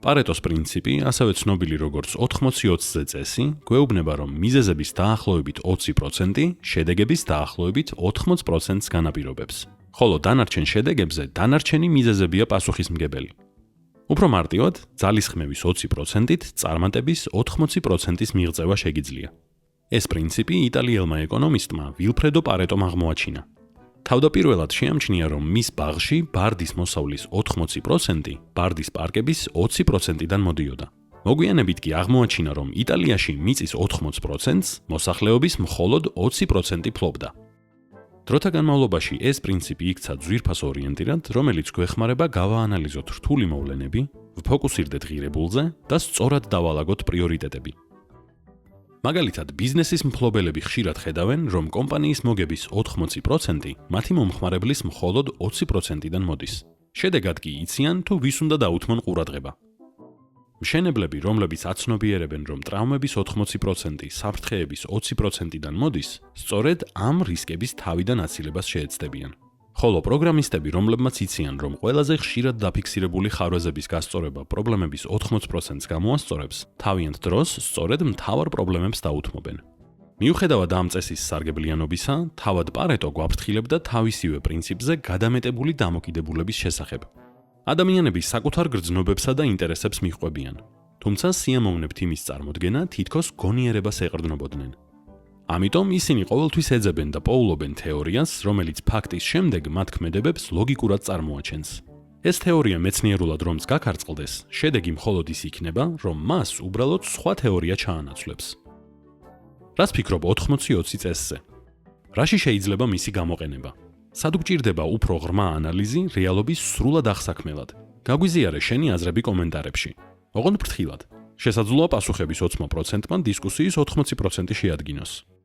პარეტოს პრინციპი, ასევე ცნობილი როგორც 80-20-ზე წესი, გვეუბნება, რომ მიზეზების დაახლოებით 20% შედეგების დაახლოებით 80%-ს განაპირობებს, ხოლო დანარჩენ შედეგებზე დანარჩენი მიზეზებია პასუხისმგებელი. უფრო მარტივად, ძალისხმევის 20%-ით წარმატების 80%-ის მიღწევა შეგიძლია. ეს პრინციპი იტალიელმა ეკონომისტმა ვილფრედო პარეტომ აღმოაჩინა. თავდაპირველად შეამჩნია, რომ მის ბაღში ბარდის მოსავლის 80% ბარდის პარკების 20%-დან მოდიოდა. მოგვიანებით კი აღმოაჩინა, რომ იტალიაში მიწის 80%-ს მოსახლეობის მხოლოდ 20% ფლობდა. დროთა განმავლობაში ეს პრინციპი იქცა ძვირფას ორიენტირად, რომელიც გვეხმარება გავაანალიზოთ რთული მოვლენები, ვფოკუსირდეთ ღირებულზე და სწორად დავალაგოთ პრიორიტეტები. მაგალითად, ბიზნესის მფლობელები ხშირად ხედავენ, რომ კომპანიის მოგების 80% მათი მომხმარებლის მხოლოდ 20%-დან მოდის. შედეგად კი იციან, თუ ვის უნდა დაუთმონ ყურადღება. მშენებლები, რომლებიც აცნობიერებენ, რომ ტრაუმების 80% საფრთხეების 20%-დან მოდის, სწორედ ამ რისკების თავიდან აცილებას შეეცდებიან. ხოლო პროგრამისტები, რომლებმაც იციან, რომ ყველაზე ხშირად დაფიქსირებული ხარვეზების გასწორება პრობლემების 80%-ს გამოასწორებს, თავიანთ დროს სწორედ მთავარ პრობლემებს დაუთმობენ. მიუხედავად ამ წესის სარგებლიანობისა, თავად პარეტო გვაფრთხილებდა თავისივე პრინციპზე გადამეტებული დამოკიდებულების შესახებ. ადამიანები საკუთარ გრძნობებსა და ინტერესებს მიჰყვებიან, თუმცა სიამოვნებთ იმის წარმოდგენა თითქოს გონიერებას ეყრდნობოდნენ. ამიტომ ისინი ყოველთვის ეძებენ და პოულობენ თეორიას, რომელიც ფაქტის შემდეგ მათ ქმედებებს ლოგიკურად წარმოაჩენს. ეს თეორია მეცნიერულად რომც გაქარწყლდეს, შედეგი მხოლოდ ის იქნება, რომ მას უბრალოდ სხვა თეორია ჩაანაცვლებს. რას ფიქრობ 80-20 წესზე? რაში შეიძლება მისი გამოყენება? სად გვჭირდება უფრო ღრმა ანალიზი რეალობის სრულად აღსაქმელად? გაგვიზიარე შენი აზრები კომენტარებში. ოღონდ ფრთხილად. შესაძლოა პასუხების 80%-მან დისკუსიის 80% შეადგინოს.